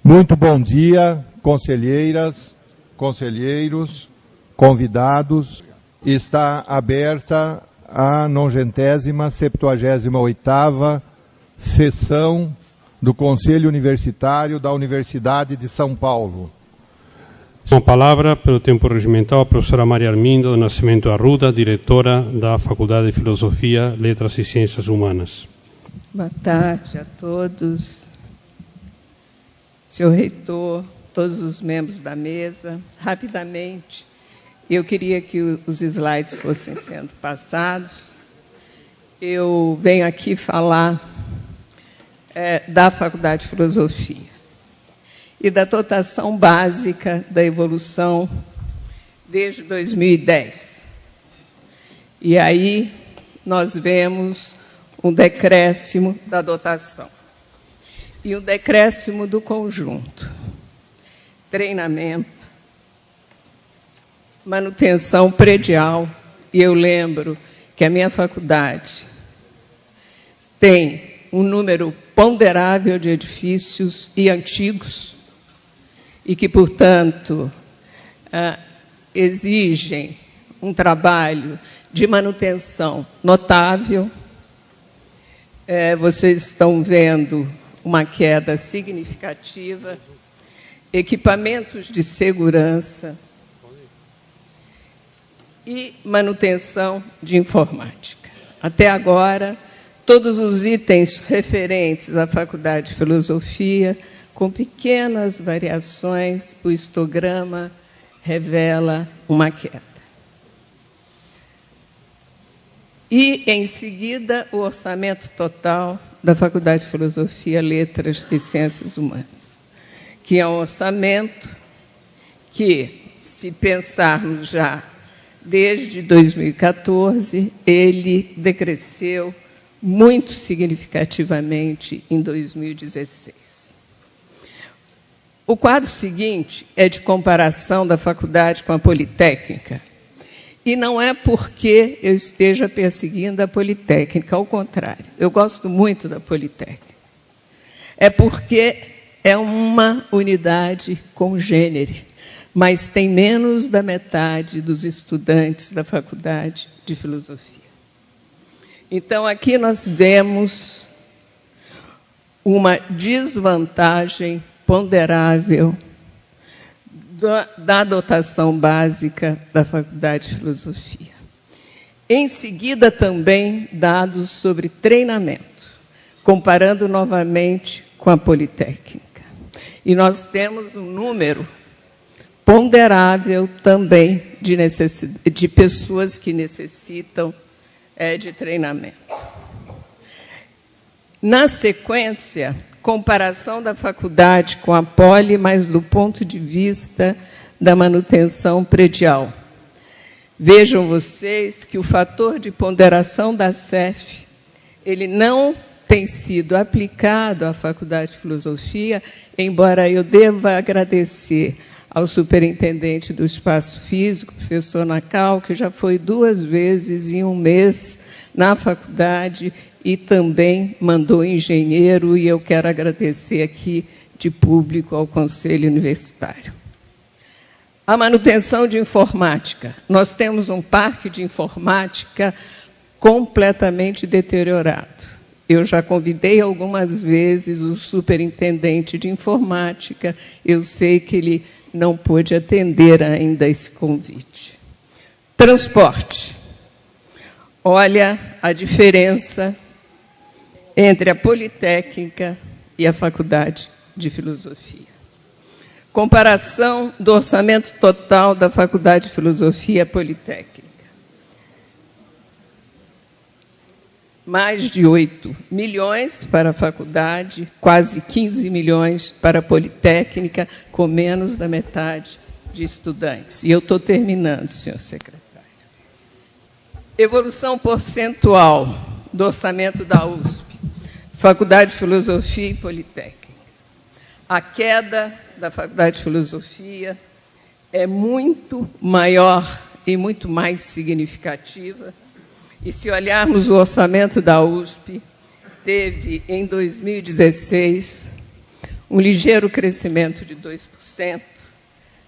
Muito bom dia, conselheiras, conselheiros, convidados. Está aberta a 98ª sessão do Conselho Universitário da Universidade de São Paulo. Com a palavra, pelo tempo regimental, a professora Maria Armindo do Nascimento Arruda, diretora da Faculdade de Filosofia, Letras e Ciências Humanas. Boa tarde a todos. Senhor reitor, todos os membros da mesa. Rapidamente, eu queria que os slides fossem sendo passados. Eu venho aqui falar da Faculdade de Filosofia e da dotação básica da evolução desde 2010. E aí nós vemos um decréscimo da dotação e um decréscimo do conjunto. Treinamento, manutenção predial. E eu lembro que a minha faculdade tem um número ponderável de edifícios e antigos e que, portanto, exigem um trabalho de manutenção notável. Vocês estão vendo uma queda significativa, equipamentos de segurança e manutenção de informática. Até agora, todos os itens referentes à Faculdade de Filosofia, com pequenas variações, o histograma revela uma queda. E, em seguida, o orçamento total da Faculdade de Filosofia, Letras e Ciências Humanas, que é um orçamento que, se pensarmos já desde 2014, ele decresceu muito significativamente em 2016. O quadro seguinte é de comparação da faculdade com a Politécnica. E não é porque eu esteja perseguindo a Politécnica, ao contrário. Eu gosto muito da Politécnica. É porque é uma unidade congênere, mas tem menos da metade dos estudantes da Faculdade de Filosofia. Então, aqui nós vemos uma desvantagem ponderável da dotação básica da Faculdade de Filosofia. Em seguida, também, dados sobre treinamento, comparando novamente com a Politécnica. E nós temos um número ponderável também de pessoas que necessitam de treinamento. Na sequência, comparação da faculdade com a Poli, mas do ponto de vista da manutenção predial. Vejam vocês que o fator de ponderação da CEF, ele não tem sido aplicado à Faculdade de Filosofia, embora eu deva agradecer ao superintendente do espaço físico, professor Nacal, que já foi 2 vezes em um mês na faculdade e também mandou engenheiro, e eu quero agradecer aqui de público ao Conselho Universitário. A manutenção de informática. Nós temos um parque de informática completamente deteriorado. Eu já convidei algumas vezes o superintendente de informática, eu sei que ele não pôde atender ainda esse convite. Transporte. Olha a diferença entre a Politécnica e a Faculdade de Filosofia. Comparação do orçamento total da Faculdade de Filosofia Politécnica. Mais de 8 milhões para a faculdade, quase 15 milhões para a Politécnica, com menos da metade de estudantes. E eu estou terminando, senhor secretário. Evolução percentual do orçamento da USP, Faculdade de Filosofia e Politécnica. A queda da Faculdade de Filosofia é muito maior e muito mais significativa. E se olharmos o orçamento da USP, teve, em 2016, um ligeiro crescimento de 2%,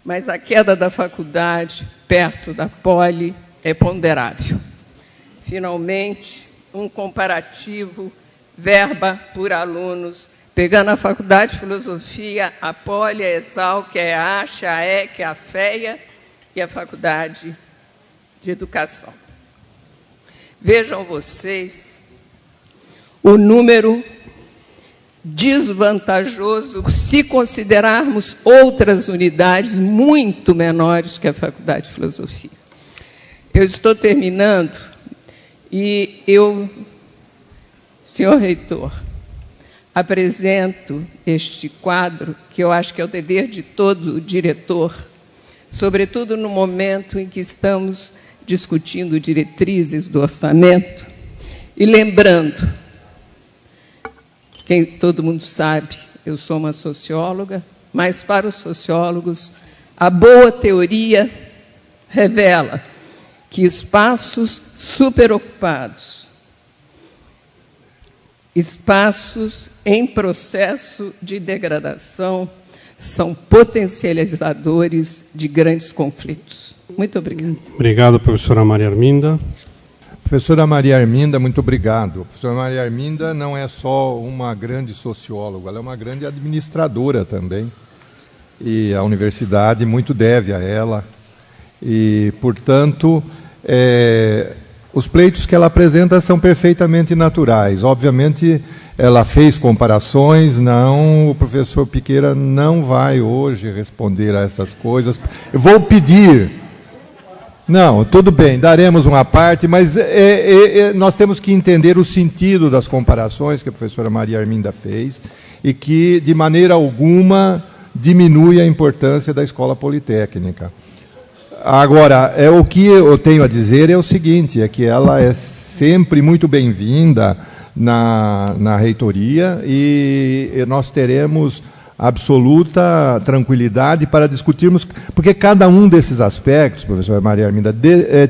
mas a queda da faculdade, perto da Poli, é ponderável. Finalmente, um comparativo, verba por alunos, pegando a Faculdade de Filosofia, a Poli, a Exalc, a ACHA, a EC, a FEA e a Faculdade de Educação. Vejam vocês o número desvantajoso se considerarmos outras unidades muito menores que a Faculdade de Filosofia. Eu estou terminando e eu, senhor reitor, apresento este quadro, que eu acho que é o dever de todo diretor, sobretudo no momento em que estamos discutindo diretrizes do orçamento, e lembrando, quem todo mundo sabe, eu sou uma socióloga, mas para os sociólogos, a boa teoria revela que espaços superocupados, espaços em processo de degradação, são potencializadores de grandes conflitos. Muito obrigada. Obrigado, professora Maria Arminda. Professora Maria Arminda, muito obrigado. A professora Maria Arminda não é só uma grande socióloga, ela é uma grande administradora também. E a universidade muito deve a ela. E, portanto, os pleitos que ela apresenta são perfeitamente naturais. Obviamente, ela fez comparações, o professor Piqueira não vai hoje responder a estas coisas. Eu vou pedir... Não, tudo bem, daremos uma parte, mas nós temos que entender o sentido das comparações que a professora Maria Arminda fez e que, de maneira alguma, diminui a importância da Escola Politécnica. Agora, o que eu tenho a dizer é o seguinte, é que ela é sempre muito bem-vinda na reitoria e nós teremos absoluta tranquilidade para discutirmos, porque cada um desses aspectos, professora Maria Arminda,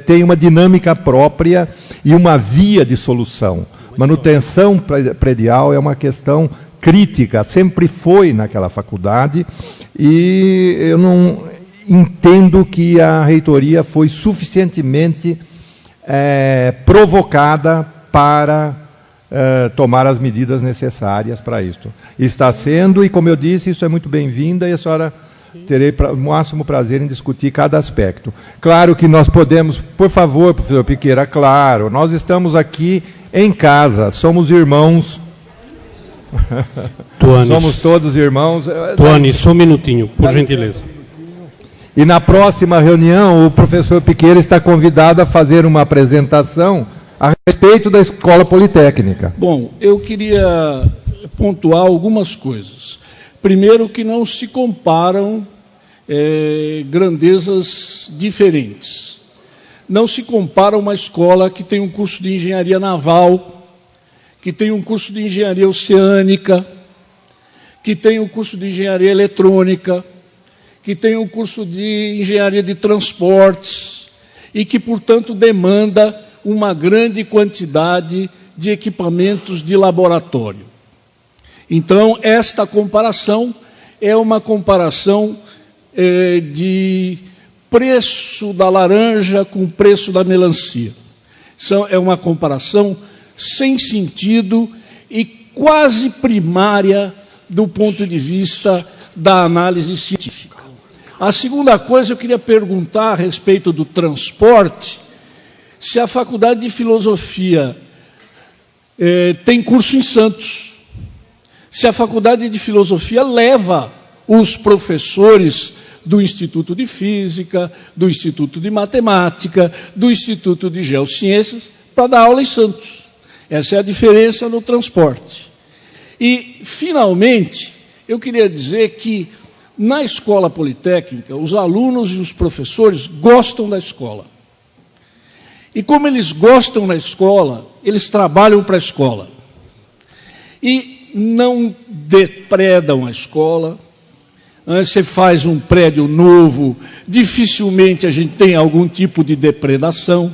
tem uma dinâmica própria e uma via de solução. Manutenção predial é uma questão crítica, sempre foi naquela faculdade, e eu não entendo que a reitoria foi suficientemente provocada para tomar as medidas necessárias para isto. Está sendo, e como eu disse, isso é muito bem-vinda, e a senhora terei o máximo prazer em discutir cada aspecto. Claro que nós podemos, por favor, professor Piqueira, claro, nós estamos aqui em casa, somos irmãos. Somos todos irmãos. Tuane, só um minutinho, por gentileza. E na próxima reunião, o professor Piqueira está convidado a fazer uma apresentação a respeito da Escola Politécnica. Bom, eu queria pontuar algumas coisas. Primeiro, que não se comparam grandezas diferentes. Não se compara uma escola que tem um curso de engenharia naval, que tem um curso de engenharia oceânica, que tem um curso de engenharia eletrônica, que tem um curso de engenharia de transportes e que, portanto, demanda uma grande quantidade de equipamentos de laboratório. Então, esta comparação é uma comparação de preço da laranja com preço da melancia. É uma comparação sem sentido e quase primária do ponto de vista da análise científica. A segunda coisa, eu queria perguntar a respeito do transporte, se a Faculdade de Filosofia tem curso em Santos, se a Faculdade de Filosofia leva os professores do Instituto de Física, do Instituto de Matemática, do Instituto de Geociências, para dar aula em Santos. Essa é a diferença no transporte. E, finalmente, eu queria dizer que, na Escola Politécnica, os alunos e os professores gostam da escola. E como eles gostam da escola, eles trabalham para a escola. E não depredam a escola. Você faz um prédio novo, dificilmente a gente tem algum tipo de depredação.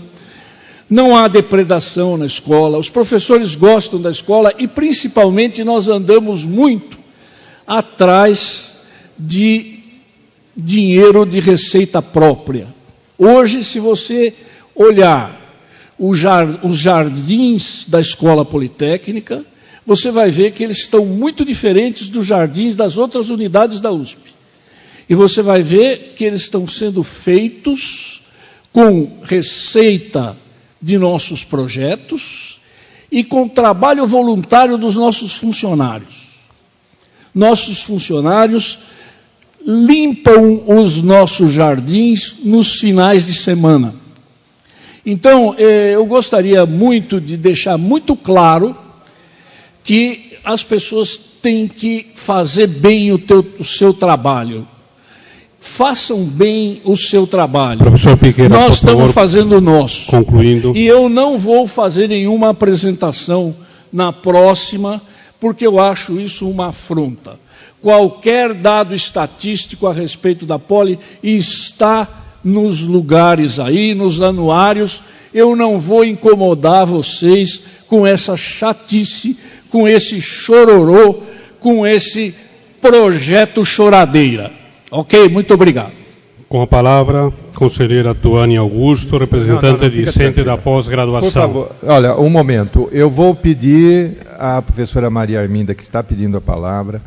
Não há depredação na escola. Os professores gostam da escola e, principalmente, nós andamos muito atrás de dinheiro de receita própria. Hoje, se você olhar os jardins da Escola Politécnica, você vai ver que eles estão muito diferentes dos jardins das outras unidades da USP. E você vai ver que eles estão sendo feitos com receita de nossos projetos e com trabalho voluntário dos nossos funcionários. Nossos funcionários limpam os nossos jardins nos finais de semana. Então, eu gostaria muito de deixar muito claro que as pessoas têm que fazer bem o seu trabalho. Façam bem o seu trabalho. Professor Piqueira, nós estamos fazendo o nosso. Concluindo. E eu não vou fazer nenhuma apresentação na próxima, porque eu acho isso uma afronta. Qualquer dado estatístico a respeito da Poli está nos lugares aí, nos anuários. Eu não vou incomodar vocês com essa chatice, com esse chororô, com esse projeto choradeira. Ok? Muito obrigado. Com a palavra, conselheira Tuane Augusto, representante discente da pós-graduação. Por favor, olha, um momento. Eu vou pedir à professora Maria Arminda, que está pedindo a palavra,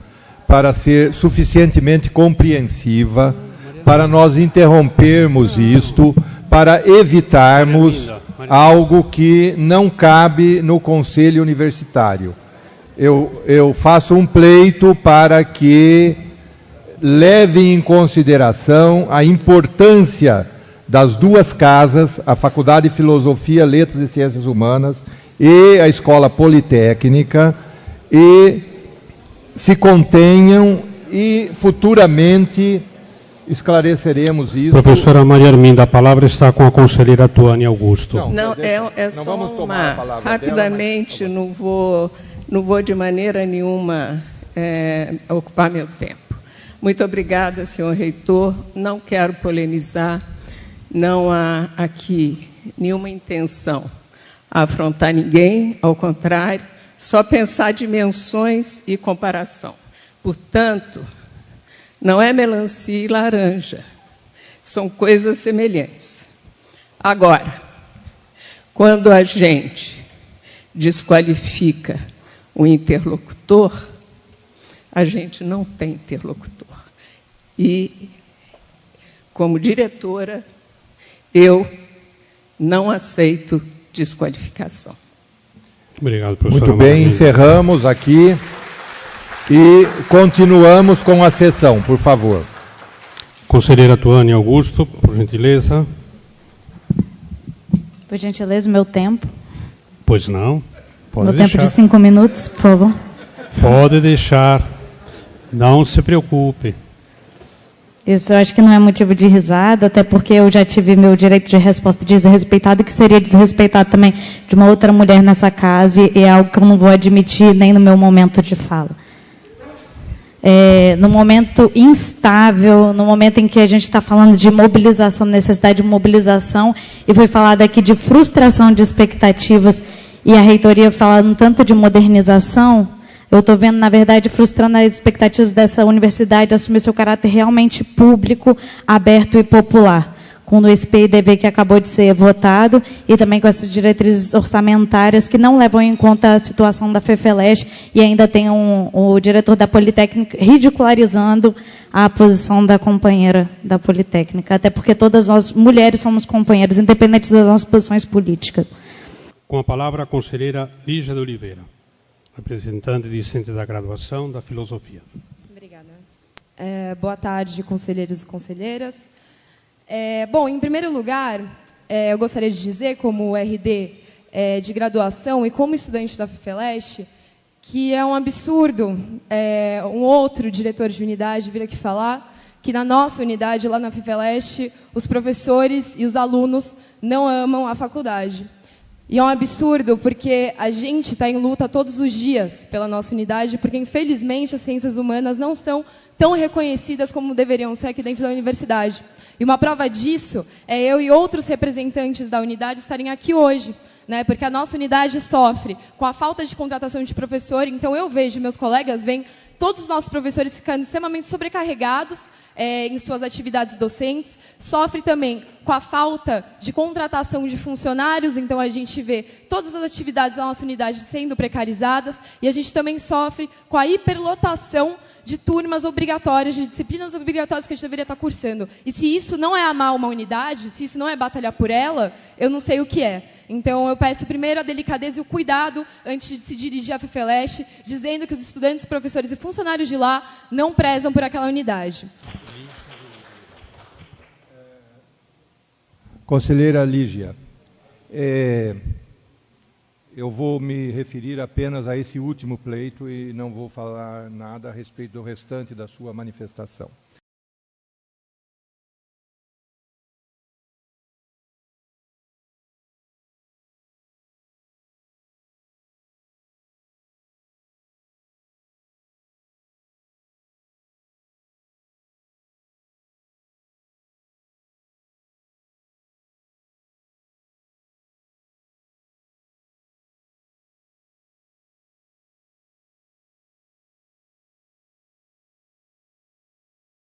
para ser suficientemente compreensiva, para nós interrompermos isto, para evitarmos algo que não cabe no Conselho Universitário. Eu faço um pleito para que levem em consideração a importância das duas casas, a Faculdade de Filosofia, Letras e Ciências Humanas e a Escola Politécnica, e se contenham e futuramente esclareceremos isso. Professora Maria Arminda, a palavra está com a conselheira Tuane Augusto. Não, é só vamos tomar a palavra rapidamente, dela, mas... não vou de maneira nenhuma ocupar meu tempo. Muito obrigada, senhor reitor. Não quero polemizar, não há aqui nenhuma intenção a afrontar ninguém, ao contrário, só pensar dimensões e comparação. Portanto, não é melancia e laranja, são coisas semelhantes. Agora, quando a gente desqualifica o interlocutor, a gente não tem interlocutor. E, como diretora, eu não aceito desqualificação. Obrigado, professora. Muito bem, encerramos aqui e continuamos com a sessão, por favor. Conselheira Tuane Augusto, por gentileza. Por gentileza, meu tempo. Pois não. Pode meu deixar. Tempo de 5 minutos, por favor. Pode deixar. Não se preocupe. Isso eu acho que não é motivo de risada, até porque eu já tive meu direito de resposta desrespeitado, que seria desrespeitado também de uma outra mulher nessa casa, e é algo que eu não vou admitir nem no meu momento de fala. No momento instável, no momento em que a gente está falando de mobilização, necessidade de mobilização, e foi falado aqui de frustração de expectativas, e a reitoria falando tanto de modernização, eu estou vendo, na verdade, frustrando as expectativas dessa universidade de assumir seu caráter realmente público, aberto e popular, com o SPIDV que acabou de ser votado, e também com essas diretrizes orçamentárias que não levam em conta a situação da FEFELESH, e ainda tem o diretor da Politécnica ridicularizando a posição da companheira da Politécnica, até porque todas nós, mulheres, somos companheiras, independentes das nossas posições políticas. Com a palavra, a conselheira Lígia de Oliveira, representante discente da graduação da filosofia. Obrigada. Boa tarde, conselheiros e conselheiras. Bom, em primeiro lugar, eu gostaria de dizer, como RD de graduação e como estudante da FEFELESH, que é um absurdo um outro diretor de unidade vir aqui falar que na nossa unidade, lá na FEFELESH, os professores e os alunos não amam a faculdade. E é um absurdo, porque a gente está em luta todos os dias pela nossa unidade, porque, infelizmente, as ciências humanas não são tão reconhecidas como deveriam ser aqui dentro da universidade. E uma prova disso é eu e outros representantes da unidade estarem aqui hoje, né? Porque a nossa unidade sofre com a falta de contratação de professor. Então, eu vejo, meus colegas veem todos os nossos professores ficando extremamente sobrecarregados em suas atividades docentes, sofre também com a falta de contratação de funcionários, então a gente vê todas as atividades da nossa unidade sendo precarizadas, e a gente também sofre com a hiperlotação de turmas obrigatórias, de disciplinas obrigatórias que a gente deveria estar cursando. E se isso não é amar uma unidade, se isso não é batalhar por ela, eu não sei o que é. Então, eu peço primeiro a delicadeza e o cuidado antes de se dirigir à FEFELESH, dizendo que os estudantes, professores e funcionários de lá não prezam por aquela unidade. Conselheira Lígia, eu vou me referir apenas a esse último pleito e não vou falar nada a respeito do restante da sua manifestação.